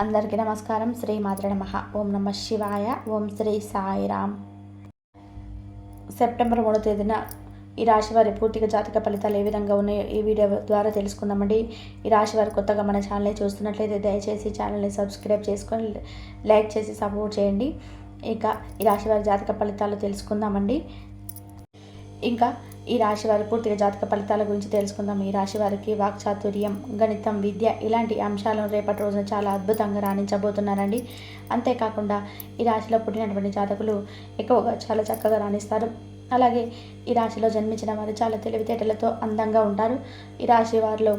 అందరికీ నమస్కారం. శ్రీ మాత్రే నమః. ఓం నమః శివాయ. ఓం శ్రీ సాయిరామ్. సెప్టెంబర్ 3వ తేదీన ఈ రాశి వారి పూర్తిగా జాతక ఫలితాలు ఏ విధంగా ఉన్నాయో ఈ వీడియో ద్వారా తెలుసుకుందామండి. ఈ రాశి వారు కొత్తగా మన ఛానల్ని చూస్తున్నట్లయితే దయచేసి ఛానల్ని సబ్స్క్రైబ్ చేసుకొని లైక్ చేసి సపోర్ట్ చేయండి. ఇక ఈ రాశి వారి జాతక ఫలితాలు తెలుసుకుందామండి. ఇంకా ఈ రాశి వారి పూర్తిగా జాతక ఫలితాల గురించి తెలుసుకుందాం. ఈ రాశి వారికి వాక్చాతుర్యం, గణితం, విద్య ఇలాంటి అంశాలను రేపటి రోజున చాలా అద్భుతంగా రాణించబోతున్నారండి. అంతేకాకుండా ఈ రాశిలో పుట్టినటువంటి జాతకులు ఎక్కువగా చాలా చక్కగా రాణిస్తారు. అలాగే ఈ రాశిలో జన్మించిన వారు చాలా తెలివితేటలతో అందంగా ఉంటారు. ఈ రాశి వారిలో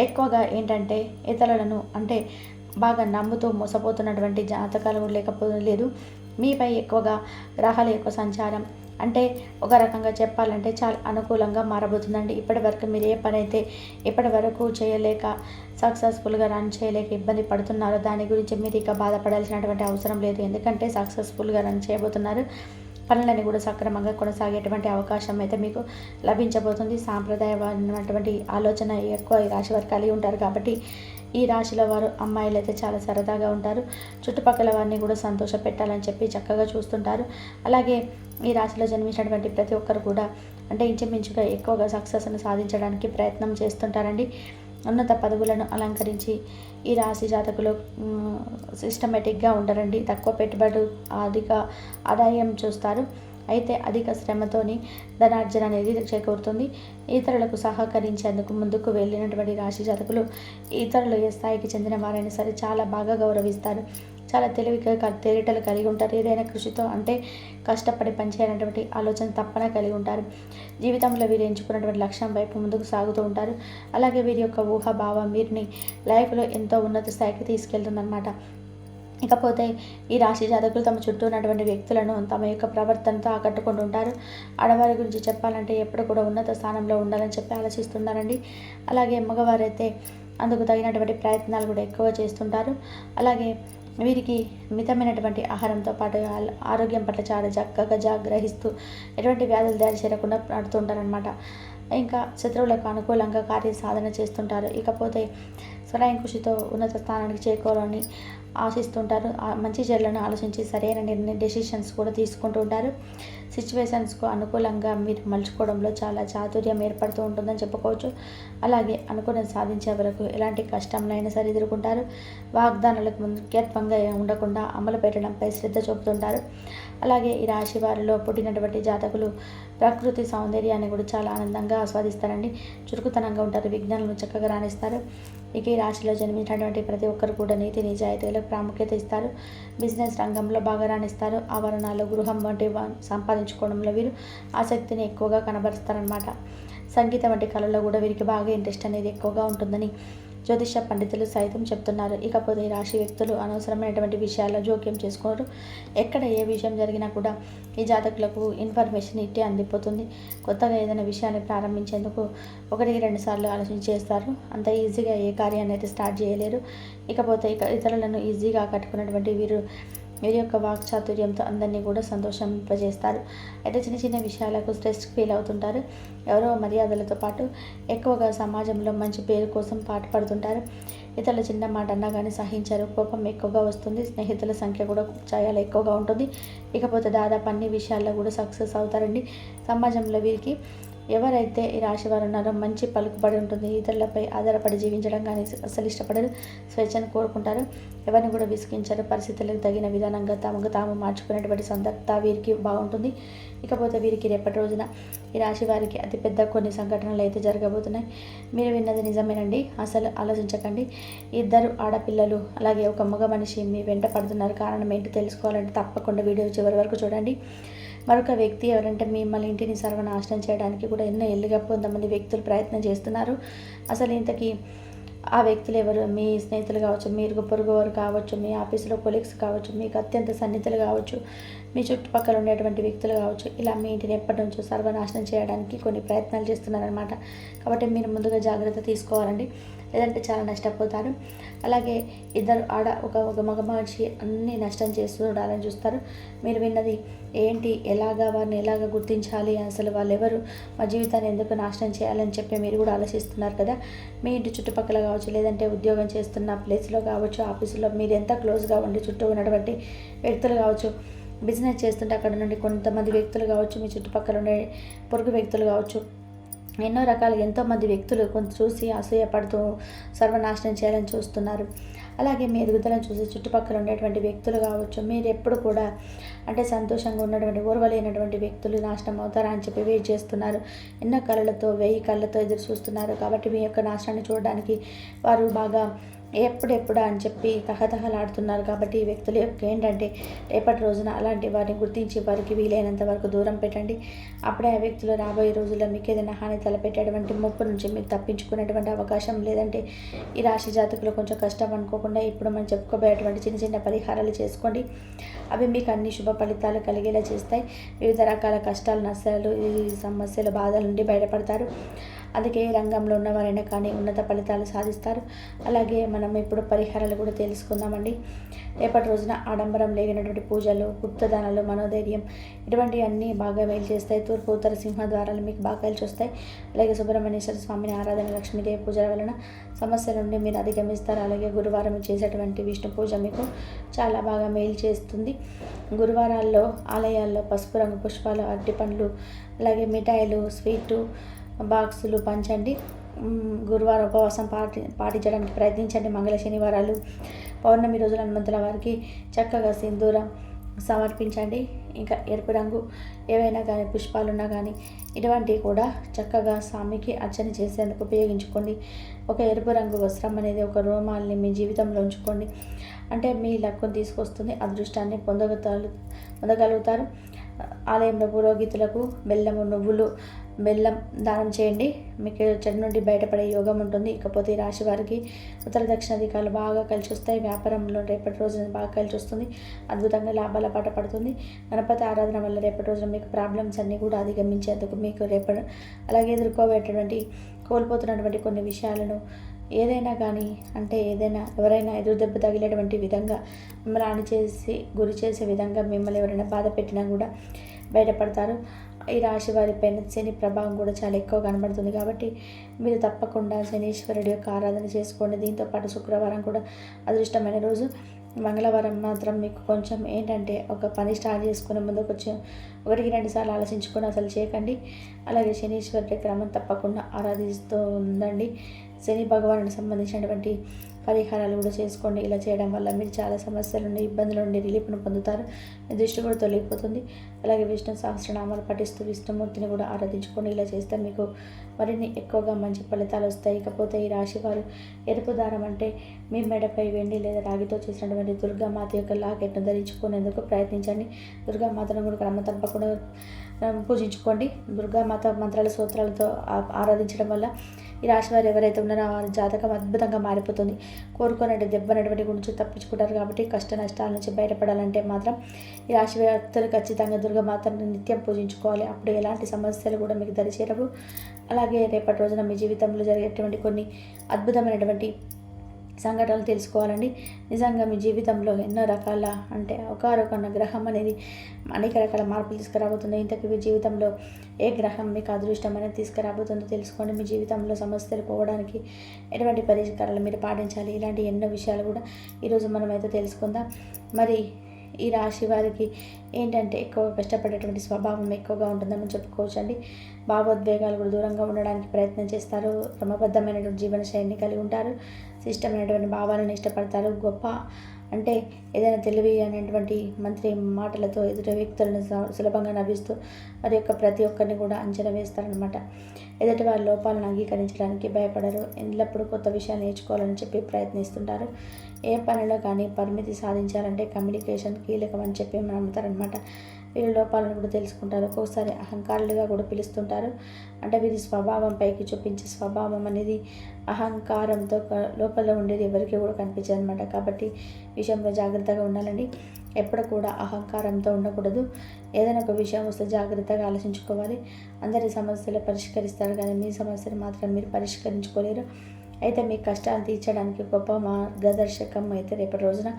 ఎక్కువగా ఏంటంటే ఇతరులను అంటే బాగా నమ్ముతూ మోసపోతున్నటువంటి జాతకాలు కూడా లేకపోలేదు. మీపై ఎక్కువగా గ్రహాల యొక్క సంచారం అంటే ఒక రకంగా చెప్పాలంటే చాలా అనుకూలంగా మారబోతుందండి. ఇప్పటి వరకు మీరు ఏ పని అయితే ఇప్పటి వరకు చేయలేక సక్సెస్ఫుల్గా రన్ చేయలేక ఇబ్బంది పడుతున్నారో దాని గురించి మీరు ఇక బాధపడాల్సినటువంటి అవసరం లేదు. ఎందుకంటే సక్సెస్ఫుల్గా రన్ చేయబోతున్నారు. పనులని కూడా సక్రమంగా కొనసాగేటువంటి అవకాశం అయితే మీకు లభించబోతుంది. సాంప్రదాయమైనటువంటి ఆలోచన ఎక్కువ ఈ రాశి వారు కలిగి ఉంటారు కాబట్టి ఈ రాశిలో వారు అమ్మాయిలు అయితే చాలా సరదాగా ఉంటారు. చుట్టుపక్కల వారిని కూడా సంతోష పెట్టాలని చెప్పి చక్కగా చూస్తుంటారు. అలాగే ఈ రాశిలో జన్మించినటువంటి ప్రతి ఒక్కరు కూడా అంటే ఇంచుమించుగా ఎక్కువగా సక్సెస్ను సాధించడానికి ప్రయత్నం చేస్తుంటారండి. ఉన్నత పదవులను అలంకరించి ఈ రాశి జాతకులు సిస్టమేటిక్గా ఉండరండి. తక్కువ పెట్టుబడి అధిక ఆదాయం చూస్తారు. అయితే అధిక శ్రమతోని ధనార్జన అనేది చేకూరుతుంది. ఇతరులకు సహకరించేందుకు ముందుకు వెళ్ళినటువంటి రాశి జాతకులు ఇతరులు ఏ స్థాయికి చెందిన వారైనా సరే చాలా బాగా గౌరవిస్తారు. చాలా తేలిటలు కలిగి ఉంటారు. ఏదైనా కృషితో అంటే కష్టపడి పనిచేయాలనేటువంటి ఆలోచన తప్పన కలిగి ఉంటారు. జీవితంలో వీరు ఎంచుకున్నటువంటి లక్ష్యం వైపు ముందుకు సాగుతూ ఉంటారు. అలాగే వీరి యొక్క ఊహాభావం వీరిని లైఫ్లో ఎంతో ఉన్నత స్థాయికి తీసుకెళ్తుందన్నమాట. ఇకపోతే ఈ రాశి జాతకులు తమ చుట్టూ ఉన్నటువంటి వ్యక్తులను తమ యొక్క ప్రవర్తనతో ఆకట్టుకుంటుంటారు. ఆడవారి గురించి చెప్పాలంటే ఎప్పుడు కూడా ఉన్నత స్థానంలో ఉండాలని చెప్పి ఆలోచిస్తున్నారండి. అలాగే మగవారైతే అందుకు తగినటువంటి ప్రయత్నాలు కూడా ఎక్కువ చేస్తుంటారు. అలాగే వీరికి మితమైనటువంటి ఆహారంతో పాటు ఆరోగ్యం పట్ల చాలా చక్కగా జాగ్రహిస్తూ ఎటువంటి వ్యాధులు దాడి చేరకుండా పడుతుంటారనమాట. ఇంకా శత్రువులకు అనుకూలంగా కార్య సాధన చేస్తుంటారు. ఇకపోతే స్వయం కృషితో ఉన్నత స్థానానికి చేరుకోవాలని ఆశిస్తుంటారు. మంచి చెడులను ఆలోచించి సరైన డెసిషన్స్ కూడా తీసుకుంటూ ఉంటారు. సిచ్యువేషన్స్కు అనుకూలంగా మీరు మలుచుకోవడంలో చాలా చాతుర్యం ఏర్పడుతూ ఉంటుందని చెప్పుకోవచ్చు. అలాగే అనుకున్నది సాధించే వరకు ఎలాంటి కష్టంలైనా సరే ఎదుర్కొంటారు. వాగ్దానాలకు ముఖ్యత్వంగా ఉండకుండా అమలు పెట్టడంపై శ్రద్ధ చూపుతుంటారు. అలాగే ఈ రాశి వారిలో పుట్టినటువంటి జాతకులు ప్రకృతి సౌందర్యాన్ని కూడా చాలా ఆనందంగా ఆస్వాదిస్తారండి. చురుకుతనంగా ఉంటారు. విజ్ఞానాలను చక్కగా రాణిస్తారు. ఇక ఈ రాశిలో జన్మించినటువంటి ప్రతి ఒక్కరు కూడా నీతి నిజాయితీలకు ప్రాముఖ్యత ఇస్తారు. బిజినెస్ రంగంలో బాగా రాణిస్తారు. ఆవరణాలు గృహం వంటి సంపాదించుకోవడంలో వీరు ఆసక్తిని ఎక్కువగా కనబరుస్తారనమాట. సంగీతం వంటి కళల్లో కూడా వీరికి బాగా ఇంట్రెస్ట్ అనేది ఎక్కువగా ఉంటుందని జ్యోతిష పండితులు సైతం చెప్తున్నారు. ఇకపోతే ఈ రాశి వ్యక్తులు అనవసరమైనటువంటి విషయాల్లో జోక్యం చేసుకోరు. ఎక్కడ ఏ విషయం జరిగినా కూడా ఈ జాతకులకు ఇన్ఫర్మేషన్ ఇట్టే అందిపోతుంది. కొత్తగా ఏదైనా విషయాన్ని ప్రారంభించేందుకు 1-2 సార్లు ఆలోచించి చేస్తారు. అంత ఈజీగా ఏ కార్యాన్ని అయితే స్టార్ట్ చేయలేరు. ఇకపోతే ఇతరులను ఈజీగా ఆకట్టుకున్నటువంటి వీరి యొక్క వాక్చాతుర్యంతో అందరినీ కూడా సంతోషింపజేస్తారు. అయితే చిన్న చిన్న విషయాలకు స్ట్రెస్ ఫీల్ అవుతుంటారు. ఎవరో మర్యాదలతో పాటు ఎక్కువగా సమాజంలో మంచి పేరు కోసం పాటుపడుతుంటారు. ఇతరుల చిన్న మాట అన్నా కానీ సహించారు. కోపం ఎక్కువగా వస్తుంది. స్నేహితుల సంఖ్య కూడా చాలా ఎక్కువగా ఉంటుంది. ఇకపోతే దాదాపు అన్ని విషయాల్లో కూడా సక్సెస్ అవుతారండి. సమాజంలో వీరికి ఎవరైతే ఈ రాశి వారు ఉన్నారో మంచి పలుకుబడి ఉంటుంది. ఇతరులపై ఆధారపడి జీవించడం కానీ అసలు ఇష్టపడరు. స్వేచ్ఛను కోరుకుంటారు. ఎవరిని కూడా విసిగించారు. పరిస్థితులకు తగిన విధానంగా తమకు తాము మార్చుకునేటువంటి సందర్భత వీరికి బాగుంటుంది. ఇకపోతే వీరికి రేపటి రోజున ఈ రాశి వారికి అతిపెద్ద కొన్ని సంఘటనలు అయితే జరగబోతున్నాయి. మీరు విన్నది నిజమేనండి. అసలు ఆలోచించకండి. 2 ఆడపిల్లలు అలాగే ఒక మగ మనిషి మీ వెంట పడుతున్నారు. కారణం ఏంటి తెలుసుకోవాలంటే తప్పకుండా వీడియో చివరి వరకు చూడండి. మరొక వ్యక్తి ఎవరంటే మిమ్మల్ని ఇంటిని సర్వనాశనం చేయడానికి కూడా ఎన్నో ఏళ్ళుగా కొంతమంది వ్యక్తులు ప్రయత్నం చేస్తున్నారు. అసలు ఇంతకీ ఆ వ్యక్తులు ఎవరు? మీ స్నేహితులు కావచ్చు, మీరు పొరుగువారు కావచ్చు, మీ ఆఫీసులో కొలీగ్స్ కావచ్చు, మీకు అత్యంత సన్నిహితులు కావచ్చు, మీ చుట్టుపక్కల ఉండేటువంటి వ్యక్తులు కావచ్చు. ఇలా మీ ఇంటిని ఎప్పటి నుంచో సర్వనాశనం చేయడానికి కొన్ని ప్రయత్నాలు చేస్తున్నారనమాట. కాబట్టి మీరు ముందుగా జాగ్రత్త తీసుకోవాలండి. లేదంటే చాలా నష్టపోతారు. అలాగే ఇద్దరు ఒక మగ మనిషి అన్నీ నష్టం చేస్తూ చూడాలని చూస్తారు. మీరు విన్నది ఏంటి, వారిని ఎలాగ గుర్తించాలి, అసలు వాళ్ళెవరు, మా జీవితాన్ని ఎందుకు నాశనం చేయాలని చెప్పి మీరు కూడా ఆలోచిస్తున్నారు కదా. మీ ఇంటి చుట్టుపక్కల కావచ్చు, లేదంటే ఉద్యోగం చేస్తున్న ప్లేస్లో కావచ్చు, ఆఫీసులో మీరు ఎంత క్లోజ్గా ఉండి చుట్టూ ఉన్నటువంటి వ్యక్తులు కావచ్చు, బిజినెస్ చేస్తుంటే అక్కడ నుండి కొంతమంది వ్యక్తులు కావచ్చు, మీ చుట్టుపక్కల ఉండే పొరుగు వ్యక్తులు కావచ్చు, ఎన్నో రకాలుగా ఎంతోమంది వ్యక్తులు కొంత చూసి అసూయపడుతూ సర్వనాశనం చేయాలని చూస్తున్నారు. అలాగే మీ ఎదుగుదలను చూసి చుట్టుపక్కల ఉండేటువంటి వ్యక్తులు కావచ్చు, మీరు ఎప్పుడు కూడా అంటే సంతోషంగా ఉన్నటువంటి ఓర్వలేనటువంటి వ్యక్తులు నాశనం అవుతారా అని చెప్పి వెయిట్ చేస్తున్నారు. ఎన్నో కళ్ళతో 1000 కళ్ళతో ఎదురు చూస్తున్నారు. కాబట్టి మీ యొక్క నాశనాన్ని చూడడానికి వారు బాగా ఎప్పుడెప్పుడా అని చెప్పి తహతహలాడుతున్నారు. కాబట్టి ఈ వ్యక్తులు ఏంటంటే రేపటి రోజున అలాంటి వారిని గుర్తించి వారికి వీలైనంత వరకు దూరం పెట్టండి. అప్పుడే ఆ వ్యక్తులు రాబోయే రోజుల్లో మీకు ఏదైనా హాని తలపెట్టేటువంటి ముప్పు నుంచి మీరు తప్పించుకునేటువంటి అవకాశం. లేదంటే ఈ రాశి జాతకులు కొంచెం కష్టం అనుకోకుండా ఇప్పుడు మనం చెప్పుకోబోయేటువంటి చిన్న చిన్న పరిహారాలు చేసుకోండి. అవి మీకు అన్ని శుభ ఫలితాలు కలిగేలా చేస్తాయి. వివిధ రకాల కష్టాలు, నష్టాలు, ఈ సమస్యలు, బాధల నుండి బయటపడతారు. అందుకే ఏ రంగంలో ఉన్నవారైనా కానీ ఉన్నత ఫలితాలు సాధిస్తారు. అలాగే మనం ఇప్పుడు పరిహారాలు కూడా తెలుసుకుందామండి. రేపటి రోజున ఆడంబరం లేనటువంటి పూజలు, గుప్తదానాలు, మనోధైర్యం ఇటువంటివన్నీ బాగా మేలు చేస్తాయి. తూర్పు ఉత్తర సింహద్వారాలు మీకు బాగా కలిసి వస్తాయి. అలాగే సుబ్రహ్మణ్యేశ్వర స్వామిని ఆరాధన, లక్ష్మీదేవి పూజల వలన సమస్యల నుండి మీరు అధిగమిస్తారు. అలాగే గురువారం చేసేటువంటి విష్ణు పూజ మీకు చాలా బాగా మేలు చేస్తుంది. గురువారాల్లో ఆలయాల్లో పసుపు రంగు పుష్పాలు, అరటిపండ్లు, అలాగే మిఠాయిలు, స్వీటు బాక్సులు పంచండి. గురువారం ఉపవాసం పాటించడానికి ప్రయత్నించండి. మంగళ శనివారాలు, పౌర్ణమి రోజుల హనుమంతుల వారికి చక్కగా సింధూరం సమర్పించండి. ఇంకా ఎరుపు రంగు ఏవైనా కానీ పుష్పాలున్నా కానీ ఇటువంటివి కూడా చక్కగా స్వామికి అర్చన చేసేందుకు ఉపయోగించుకోండి. ఒక ఎరుపు రంగు వస్త్రం అనేది ఒక రోమాల్ని మీ జీవితంలో ఉంచుకోండి. అంటే మీ లక్కును తీసుకొస్తుంది, అదృష్టాన్ని పొందగలుగుతారు. ఆలయంలో పురోహితులకు బెల్లం దానం చేయండి. మీకు చెడు నుండి బయటపడే యోగం ఉంటుంది. ఇకపోతే ఈ రాశి వారికి ఉత్తర దక్షిణ దిక్కాలు బాగా కలిసి వస్తాయి. వ్యాపారంలో రేపటి రోజున బాగా కలిసి వస్తుంది. అద్భుతంగా లాభాల పాట పడుతుంది. గణపతి ఆరాధన వల్ల రేపటి రోజున మీకు ప్రాబ్లమ్స్ అన్నీ కూడా అధిగమించేందుకు మీకు అలాగే ఎదుర్కోబోయేటువంటి కోల్పోతున్నటువంటి కొన్ని విషయాలను ఏదైనా కానీ అంటే ఎవరైనా ఎదురు దెబ్బ తగిలేటువంటి విధంగా మిమ్మల్ని గురి చేసే విధంగా మిమ్మల్ని ఎవరైనా బాధ పెట్టినా కూడా బయటపడతారు. ఈ రాశి వారిపైన శని ప్రభావం కూడా చాలా ఎక్కువ కనబడుతుంది. కాబట్టి మీరు తప్పకుండా శనీశ్వరుడి యొక్క ఆరాధన చేసుకోండి. దీంతోపాటు శుక్రవారం కూడా అదృష్టమైన రోజు. మంగళవారం మాత్రం మీకు కొంచెం ఏంటంటే ఒక పని స్టార్ట్ చేసుకునే ముందు కొంచెం 1-2 సార్లు ఆలోచించుకొని అసలు చేయకండి. అలాగే శనీశ్వరుడి క్రమం తప్పకుండా ఆరాధిస్తూ ఉండండి. శని భగవానుడికి సంబంధించినటువంటి పరిహారాలు కూడా చేసుకోండి. ఇలా చేయడం వల్ల మీరు చాలా సమస్యల నుండి, ఇబ్బందుల నుండి రిలీఫ్ను పొందుతారు. మీ దృష్టి కూడా తొలగిపోతుంది. అలాగే విష్ణు సహస్రనామాలు పఠిస్తూ విష్ణుమూర్తిని కూడా ఆరాధించుకోండి. ఇలా చేస్తే మీకు మరిన్ని ఎక్కువగా మంచి ఫలితాలు వస్తాయి. ఇకపోతే ఈ రాశి వారు ఎరుపు దారం అంటే మీ మెడపై వెండి లేదా రాగితో చేసినటువంటి దుర్గామాత యొక్క లాకెట్ను ధరించుకునేందుకు ప్రయత్నించండి. దుర్గామాతను కూడా క్రమ తప్పకుండా పూజించుకోండి. దుర్గామాత మంత్రాల స్తోత్రాలతో ఆరాధించడం వల్ల ఈ రాశి వారు ఎవరైతే ఉన్నారో వారి జాతకం అద్భుతంగా మారిపోతుంది. కోరుకున్నట్టు దెబ్బనటువంటి గురించి తప్పించుకుంటారు. కాబట్టి కష్ట నష్టాల నుంచి బయటపడాలంటే మాత్రం ఈ రాశి వ్యక్తులు ఖచ్చితంగా దుర్గామాతను నిత్యం పూజించుకోవాలి. అప్పుడు ఎలాంటి సమస్యలు కూడా మీకు దరిచేరవు. అలాగే రేపటి రోజున మీ జీవితంలో జరిగేటువంటి కొన్ని అద్భుతమైనటువంటి సంఘటనలు తెలుసుకోవాలండి. నిజంగా మీ జీవితంలో ఎన్నో రకాల అంటే ఒకనొక గ్రహం అనేది అనేక రకాల మార్పులు తీసుకురాబోతుంది. ఇంతకీ మీ జీవితంలో ఏ గ్రహం మీకు అదృష్టం అనేది తీసుకురాబోతుందో తెలుసుకోండి. మీ జీవితంలో సమస్యలు పోవడానికి ఎటువంటి పరిష్కారాలు మీరు పాటించాలి, ఇలాంటి ఎన్నో విషయాలు కూడా ఈరోజు మనమైతే తెలుసుకుందాం. మరి ఈ రాశి వారికి ఏంటంటే ఎక్కువ కష్టపడేటువంటి స్వభావం ఎక్కువగా ఉంటుందని చెప్పుకోవచ్చు అండి. భావోద్వేగాలు కూడా దూరంగా ఉండడానికి ప్రయత్నం చేస్తారు. క్రమబద్ధమైనటువంటి జీవన శైలిని కలిగి ఉంటారు. శిష్టమైనటువంటి భావాలను ఇష్టపడతారు. గొప్ప అంటే ఏదైనా తెలివి అనేటువంటి మంత్రి మాటలతో ఎదుటి వ్యక్తులను సులభంగా నవ్విస్తూ వారి యొక్క ప్రతి ఒక్కరిని కూడా అంచనా వేస్తారనమాట. ఎదుటి వారి లోపాలను అంగీకరించడానికి భయపడరు. ఎల్లప్పుడూ కొత్త విషయాలు నేర్చుకోవాలని చెప్పి ప్రయత్నిస్తుంటారు. ఏ పనిలో కానీ పరిమితి సాధించాలంటే కమ్యూనికేషన్ కీలకం అని చెప్పి నమ్ముతారనమాట. వీరి లోపాలను కూడా తెలుసుకుంటారు. ఒక్కోసారి అహంకారులుగా కూడా పిలుస్తుంటారు. అంటే వీరి స్వభావం పైకి చూపించే స్వభావం అనేది అహంకారంతో లోపల ఉండేది ఎవరికి కూడా కనిపించదు అనమాట. కాబట్టి విషయంలో జాగ్రత్తగా ఉండాలండి. ఎప్పుడు కూడా అహంకారంతో ఉండకూడదు. ఏదైనా ఒక విషయం వస్తే జాగ్రత్తగా ఆలోచించుకోవాలి. అందరి సమస్యలు పరిష్కరిస్తారు కానీ మీ సమస్యలు మాత్రం మీరు పరిష్కరించుకోలేరు. అయితే మీ కష్టాన్ని తీర్చడానికి గొప్ప మార్గదర్శకం అయితే రేపటి రోజున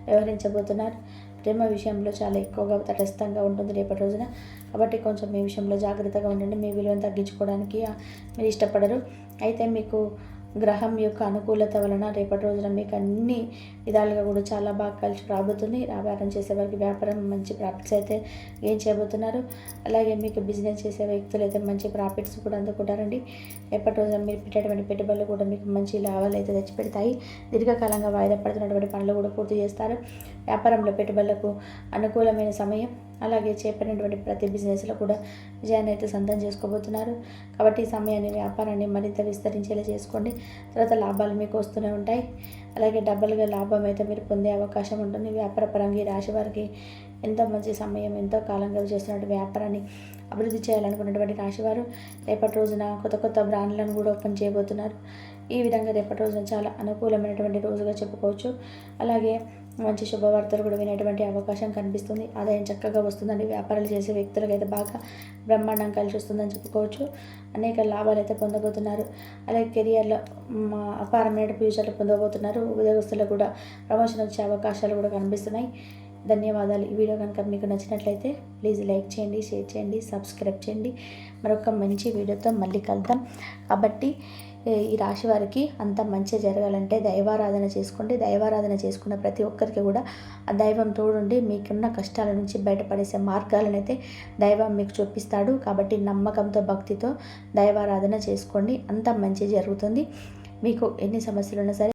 వ్యవహరించబోతున్నారు. ప్రేమ విషయంలో చాలా ఎక్కువగా తటస్థంగా ఉంటుంది రేపటి రోజున. కాబట్టి కొంచెం మీ విషయంలో జాగ్రత్తగా ఉండండి. మీ విలువను తగ్గించుకోవడానికి మీరు ఇష్టపడరు. అయితే మీకు గ్రహం యొక్క అనుకూలత వలన రేపటి రోజున మీకు అన్ని విధాలుగా కూడా చాలా బాగా కలిసి రాబోతుంది. వ్యాపారం చేసేవారికి వ్యాపారం మంచి ప్రాఫిట్స్ అయితే గెయిన్ చేయబోతున్నారు. అలాగే మీకు బిజినెస్ చేసే వ్యక్తులు అయితే మంచి ప్రాఫిట్స్ కూడా అందుకుంటారండి. రేపటి రోజున మీరు పెట్టేటువంటి పెట్టుబడులు కూడా మీకు మంచి లాభాలు అయితే తెచ్చిపెడతాయి. దీర్ఘకాలంగా వాయిదా పడుతున్నటువంటి పనులు కూడా పూర్తి చేస్తారు. వ్యాపారంలో పెట్టుబడులకు అనుకూలమైన సమయం. అలాగే చేపట్టినటువంటి ప్రతి బిజినెస్లో కూడా విజయాన్ని అయితే సొంతం చేసుకోబోతున్నారు. కాబట్టి ఈ సమయాన్ని వ్యాపారాన్ని మరింత విస్తరించేలా చేసుకోండి. తర్వాత లాభాలు మీకు వస్తూనే ఉంటాయి. అలాగే డబ్బులుగా లాభం అయితే మీరు పొందే అవకాశం ఉంటుంది. వ్యాపార పరంగా ఈ రాశి వారికి ఎంతో మంచి సమయం. ఎంతో కాలంగా చేస్తున్నటువంటి వ్యాపారాన్ని అభివృద్ధి చేయాలనుకున్నటువంటి రాశివారు రేపటి రోజున కొత్త కొత్త బ్రాండ్లను కూడా ఓపెన్ చేయబోతున్నారు. ఈ విధంగా రేపటి రోజున చాలా అనుకూలమైనటువంటి రోజుగా చెప్పుకోవచ్చు. అలాగే మంచి శుభవార్తలు కూడా వినేటువంటి అవకాశం కనిపిస్తుంది. ఆదాయం చక్కగా వస్తుందండి. వ్యాపారాలు చేసే వ్యక్తులకు అయితే బాగా బ్రహ్మాండం కలిసి వస్తుందని చెప్పుకోవచ్చు. అనేక లాభాలు అయితే పొందబోతున్నారు. అలాగే కెరియర్లో అపారమైన ఫ్యూచర్లు పొందబోతున్నారు. ఉద్యోగస్తులకు కూడా ప్రమోషన్ వచ్చే అవకాశాలు కూడా కనిపిస్తున్నాయి. ధన్యవాదాలు. ఈ వీడియో కనుక మీకు నచ్చినట్లయితే ప్లీజ్ లైక్ చేయండి, షేర్ చేయండి, సబ్స్క్రైబ్ చేయండి. మరొక మంచి వీడియోతో మళ్ళీ కలుద్దాం. కాబట్టి ఈ రాశి వారికి అంత మంచి జరగాలంటే దైవారాధన చేసుకోండి. దైవారాధన చేసుకున్న ప్రతి ఒక్కరికి కూడా ఆ దైవం తోడుండి మీకున్న కష్టాల నుంచి బయటపడేసే మార్గాలను అయితే దైవం మీకు చూపిస్తాడు. కాబట్టి నమ్మకంతో భక్తితో దైవారాధన చేసుకోండి. అంత మంచి జరుగుతుంది. మీకు ఎన్ని సమస్యలు ఉన్నా సరే